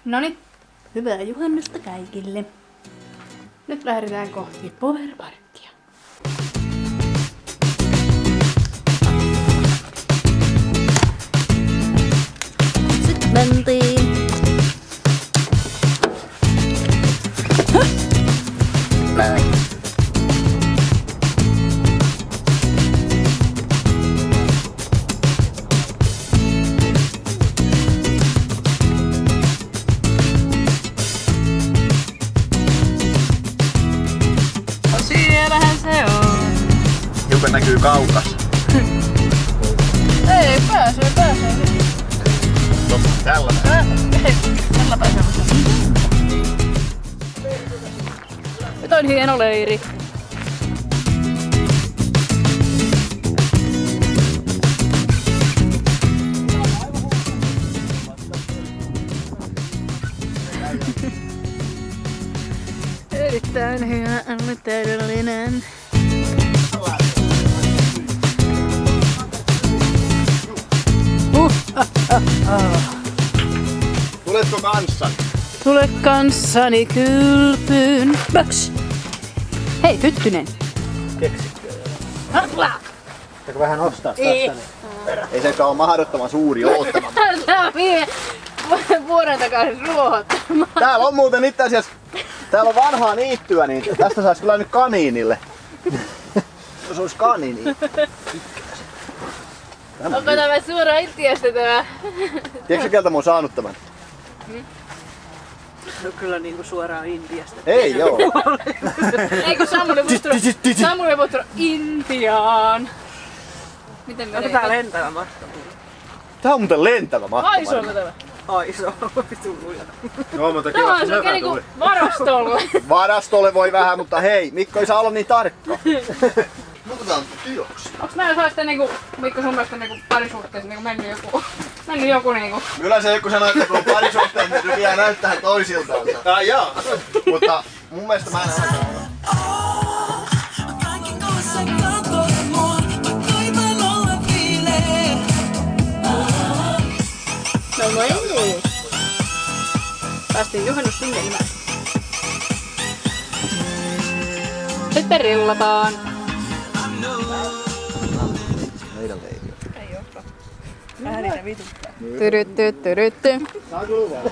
Noniin, hyvää juhannusta kaikille. Nyt lähdetään kohti Powerparkia. Sitten mentiin. Näin. Siellähän se on. Hiukan näkyy kaukas. Ei, pääsee. No, tällä. Tällä pääsee. Nyt on hieno leiri. Erittäin hyvä, aivan täydellinen. Tuletko kanssani? Tule kanssani kylpyyn. Böks! Hei, Hyttynen. Keksikö? Pitääkö vähän nostaa tästä? Ei. Ei sekaan ole mahdottoman suuri oottama. Tää on viime vuoden takaisin ruohottamaan. Täällä on muuten itse asiassa, täällä on vanhaa niittyä, niin tästä saisi kyllä nyt kaniinille. Jos olisi kaniini. Onko tämä suoraan Intiasta tämä? Tiedätkö keltä mä oon saanut tämän? No kyllä niinku suoraan Intiasta. Ei joo. Eikö Samuli Putro Intiaan? Miten Onko menee? tää lentävä matka? Tää on muuten lentävä matka. Ai iso tämä. Ai se on tulluja. Joo, mutta Tämä on oikein niinku varastolla. Varastolle voi vähän, mutta hei, Mikko ei saa olla niin tarkka. Muutetaan työksi. Onks näillä saista niinku, Mikko sun mielestä niinku parisuhteessa niinku mennyt joku niinku? Kyllä se joku sanoo, että kun on parisuhteen, niin se vielä näyttää toisiltaansa. Ah jaa. Mutta mun mielestä mä en ainakaan. No moi! Päästiin juhannussingelmään. Sitten rillataan. Meidän leiri. Ei oo. Äänitä vituttaa. Tyrytty. Saa kuluvaa.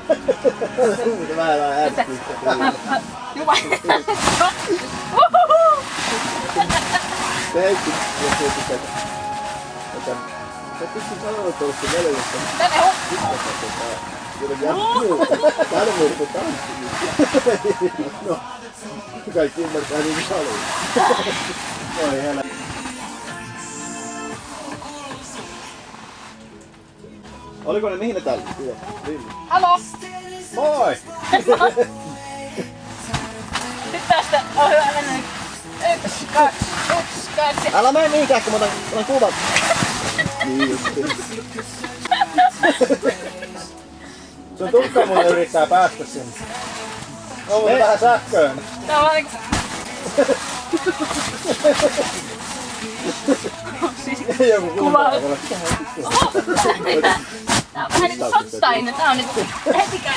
Mitä vähän äänestystä. Se heitti, jos heitti tätä. Sä pystyn sanoa, että olet neljästä. Tänne on! Jotenkin jattuu. Täällä on muuten tanssi. No, kaikki ymmärtää niin kuin haluaa. Oi helä. Oliko ne mihin ne täällä? Halo! Moi! Nyt tästä on hyvä mennä. 1, 2, 1, 2. Älä mene niinkään, kun mä otan kuvat. Niin justiin. Se on tukka mulle yrittää päästä sinne. On mulle vähän sähköön. Tää on vaan niinku... Joku Kuva. kuva. Tää on vähän niinku sottainen. Tää on niinku heti käy.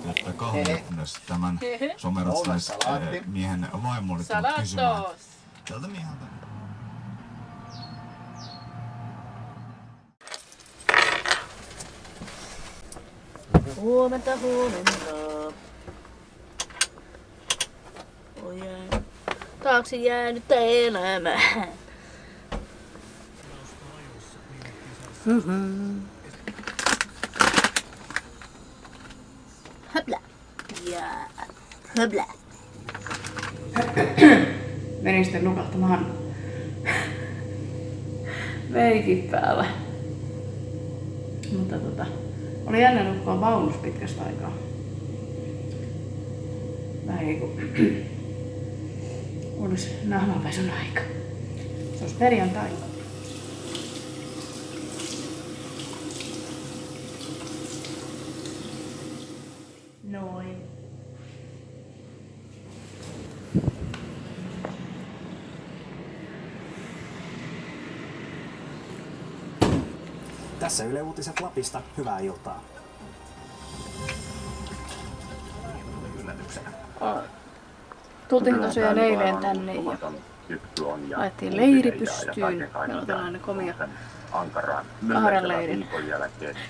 Että kahvitnes tämän somerostaismiehen vaimo oli tullut kysymään. Tältä mieheltä. Huomenta. Ojaa. Taakse jäänyttä elämää. Höplä. Ja höplä. Menin sitten nukahtamaan veikin päällä. Mutta oli jännä nukkua vaunussa pitkästä aikaa. Vähän niinku olisi nahmanpesun aika. Se olisi perjantai. Tässä Yle Uutiset Lapista. Hyvää iltaa. Tultiin tosiaan eilen tänne ja laitettiin leiri pystyyn. Meillä on tällainen komia kahden leirin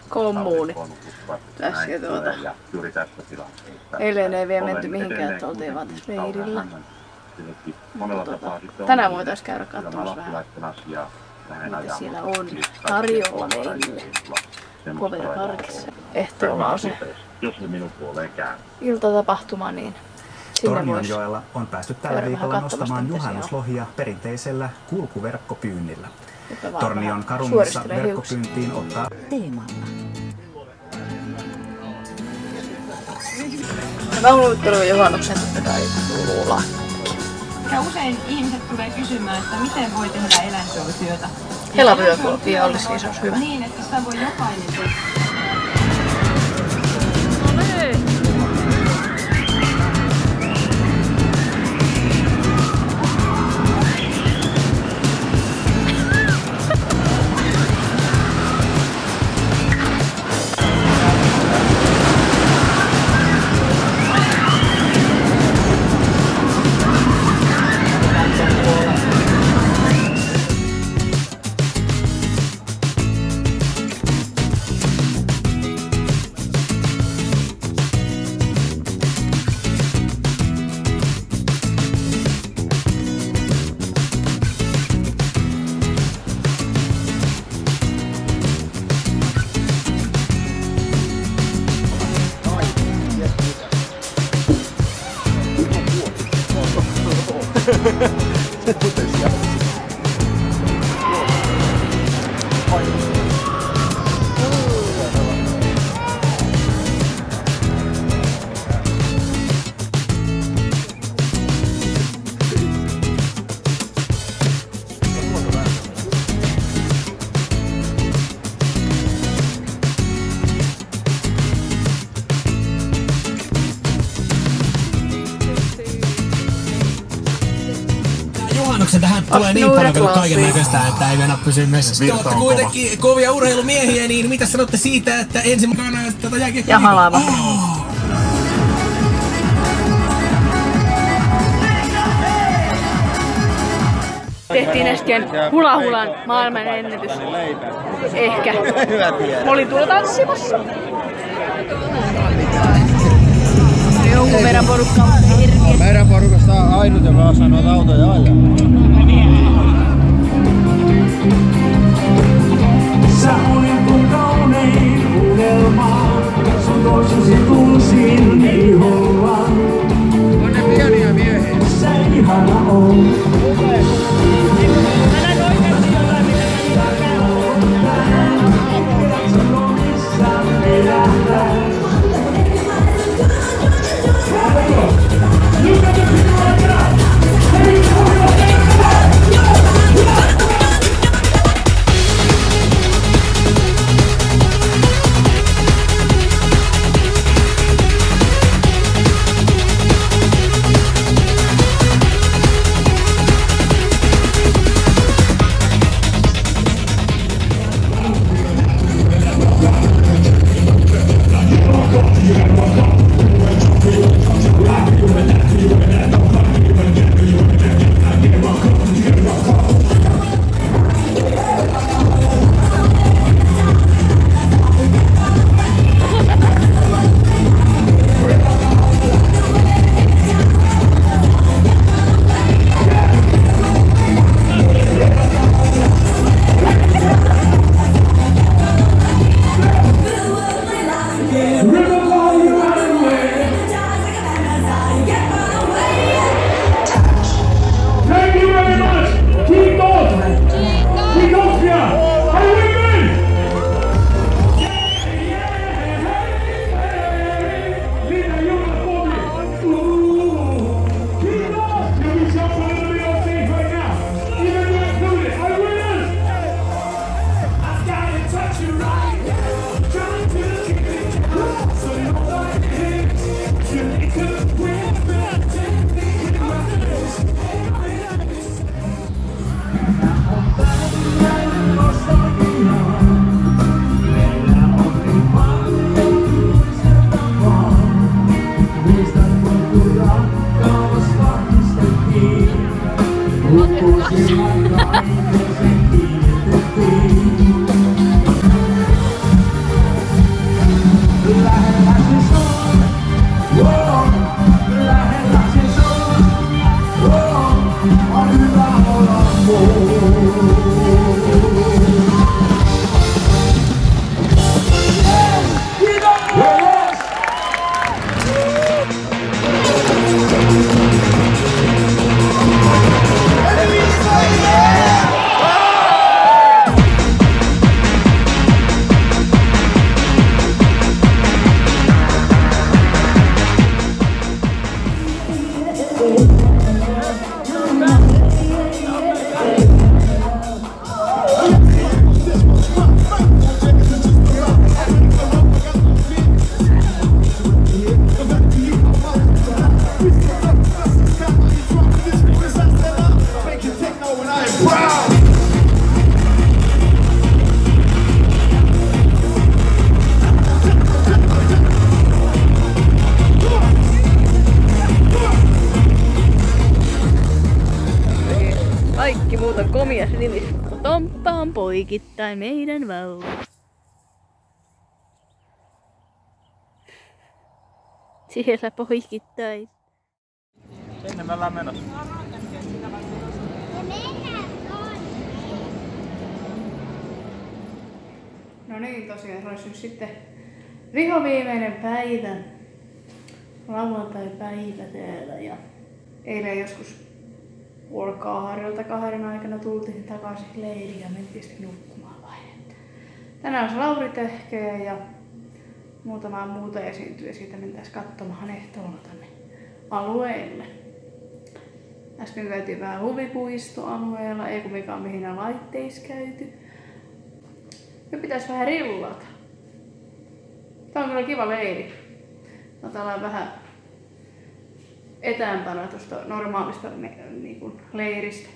kommuuni. Tässä eilen ei vielä menty mihinkään, että oltiin vaan tässä leirillä. Tänään voitaisiin käydä katsomassa vähän, mitä siellä on tarjolla meille Kovela-parkissa. Ehtoolla on se iltatapahtuma, niin Tornionjoella on päästy tällä viikolla nostamaan juhannuslohia perinteisellä kulkuverkkopyynnillä. Tornion Karummissa verkkopyyntiin ottaa teemalla. Lauluuttelun juhannuksen totta kai kuuluu lakki. Ja usein ihmiset tulee kysymään, että miten voi tehdä eläinsuojelutyötä. Helavyökulpia olisi, niin se olisi hyvä. Niin, että sitä voi jokainen tehdä. Tähän tulee niin paljon kaiken näköistä, että ei mennä pysyä messissä. Te olette kuitenkin kovia urheilumiehiä, niin mitä sanotte siitä, että ensimmäinen tätä jääkiekkoa? Ja halava. Tehtiin äsken hula-hulan maailman ennätys. Ehkä. Mä olin tuolla tanssimassa. Jonkun meidän porukka on hirviä. Meidän porukasta on ainut, joka osaa noita autoja ajaa. Sä olet kun kaunein unelma, sun toisesi tunsin iholla. On ne pieniä miehiä. Sä ihana on. Momias nimi. Tomppaan poikittain meidän vauva. Siellä poikittain. Sinne me ollaan menossa. No niin, tosiaan se olisi nyt sitten vihoviimeinen päivä. Lauantai-päivä täällä ja eilen joskus 2:30 aikana tultiin takaisin leiriin ja mentiin sitten nukkumaan vain. Tänään se Lauri tehkee ja muutama muuta esiintyy ja siitä mentäis katsomaan ehtoolla tänne alueelle. Äsken käytiin vähän huvipuistoalueella, ei kumminkaan mihin laitteis käyty. Nyt pitäis vähän rillata. Tää on kyllä kiva leiri. No, täällä on vähän etäämpänä tuosta normaalista leiristä.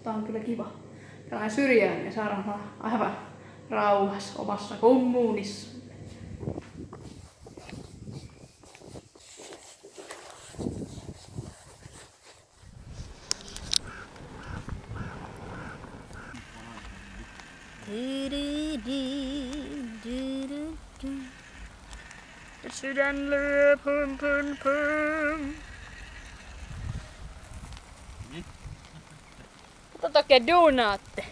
Tää on kyllä kiva. Tällainen syrjäinen ja saadaan olla aivan rauhassa omassa kommunissa. Sydän lyö pum pum pum. Mitä toki duunaatte?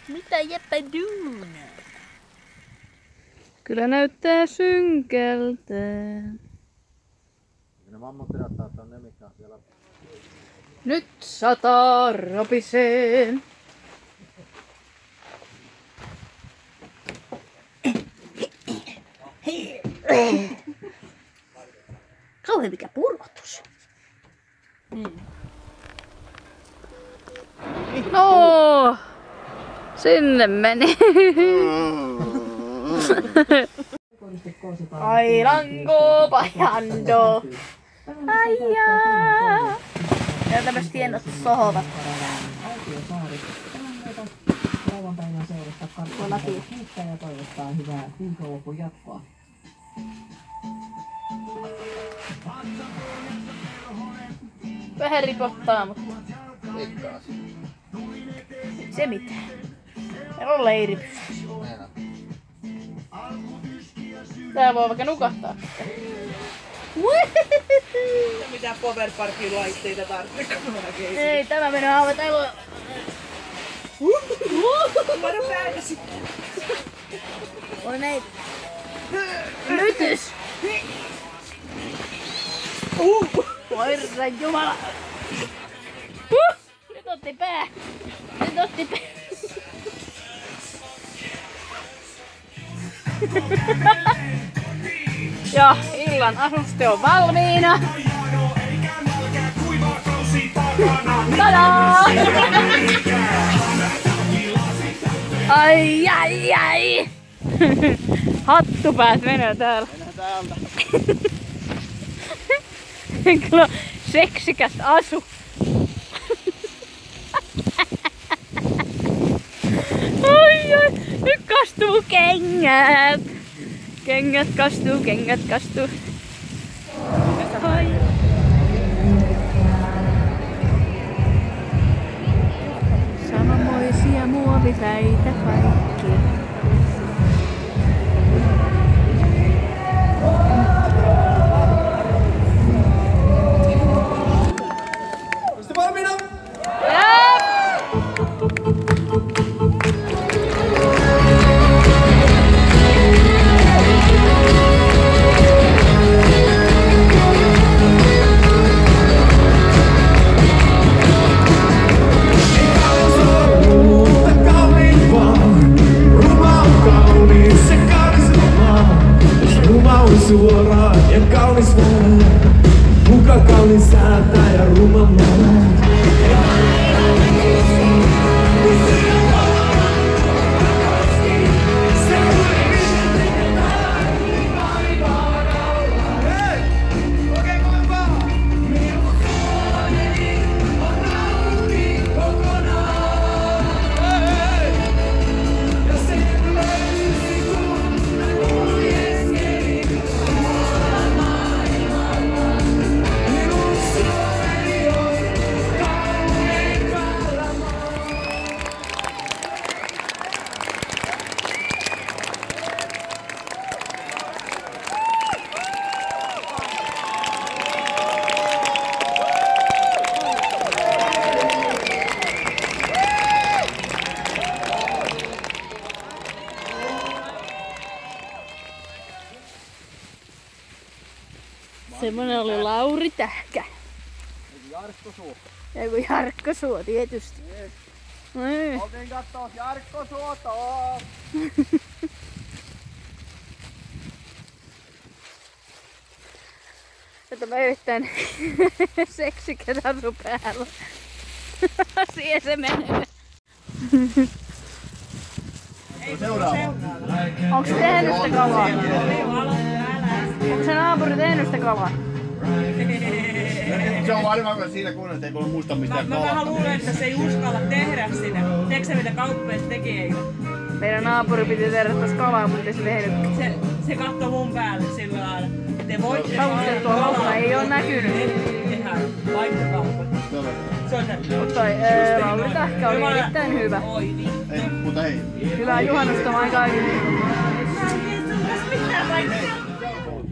Mitä Jeppe duunaa? Kyllä näyttää synkältä. Nyt sataa rapisee. Kauhean mikä purkotus. No, sinne meni. Ai lanko pajando. Aijaa. Ja tämmöset hienot sohovat. Lauantaina seurasta katsoa kiittää ja toivottaa hyvää viikonlopun jatkoa. Vähän ripottaa, mutta se mitään. Meillä on leiri pystyssä. Tää voi vaikka nukahtaa. Mitä powerparkin laitteita tarvitsee? Ei, tämä menee aivan eloa. Varo päätäsi. Oi näin. Nytys! Herran jumala! Nyt otti pää! Nyt otti pää! Ja illan asuste on valmiina! Tadaa! Ai ai ai! Hattupäät menee täällä. Mennään täältä. Kyllä seksikäs asu. Ai ai, nyt kastuu kengät. Kengät kastuu, kengät kastuu. Ai. Samanmoisia muovisäitä kaikki. Rumah Semmonen oli Lauri Tähkä. Jarkko Suo. Eiku Jarkko Suo tietysti. Niin. Oltiin kattoo Jarkko Suota. Että mä yritän seksikäs asu päällä. Siihen se menee. Seuraava. Onks se tehnyt sitä kalaa? Onko se naapuri tehnyt sitä kalaa? Se on varmaan kun siinä kun ei muista mistään kalaa. Mä vähän luulen, että se ei uskalla tehdä sitä. Teekö se mitä kauppiaat tekee? Meidän naapuri piti tehdä tossa kalaa, mutta ei se tehnyt. Se kattoi mun päälle sillä lailla. Te voitte Tavustet tuo lauta ei oo näkynyt. tehdä vaikkakaupat. Se on se. Mutta Lauri Tähkä oli erittäin hyvä. Ei, mutta hei. Hyvää juhannusta vaan kaikille.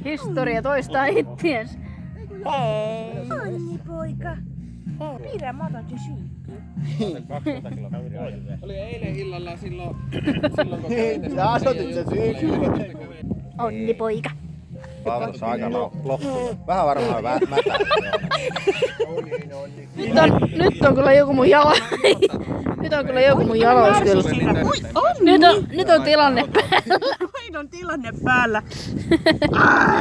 Historia toistaa ittiensä. Hei! Anni poika. Pidä, mä otan se syykkyy. Oli eilen illalla silloin kun Sä asotit sen syykkyy. Onni poika. Palvelussa aikana loppu. Vähän varmaan mätä. Nyt on kyllä joku mun jala. Nyt on kyllä joku mun jalois kyllä. Nyt on tilanne päällä. Nyt on tilanne päällä.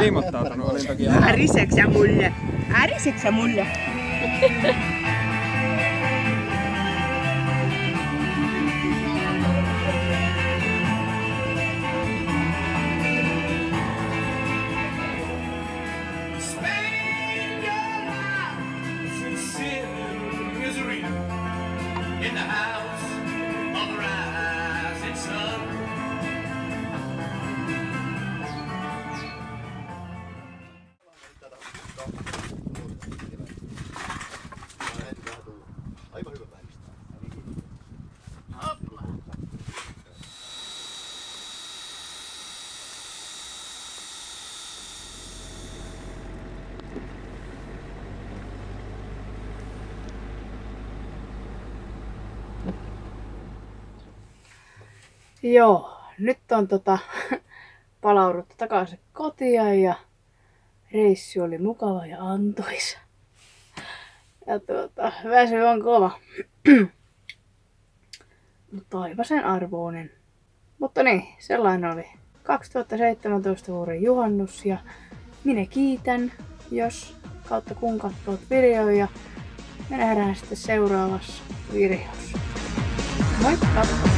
Ilmoittautunut olin toki. Äriseksä mulle? Äriseksä mulle? In the house of the rising sun. Aivan hyvä päivistä. Joo, nyt on palauduttu takaisin kotiin ja reissu oli mukava ja antoisa. Ja väsy on kova. Mutta taivasen arvoinen. Mutta niin, sellainen oli 2017 vuoden juhannus ja minä kiitän, jos kautta kun katsot videoja ja me nähdään sitten seuraavassa videossa. Moikka!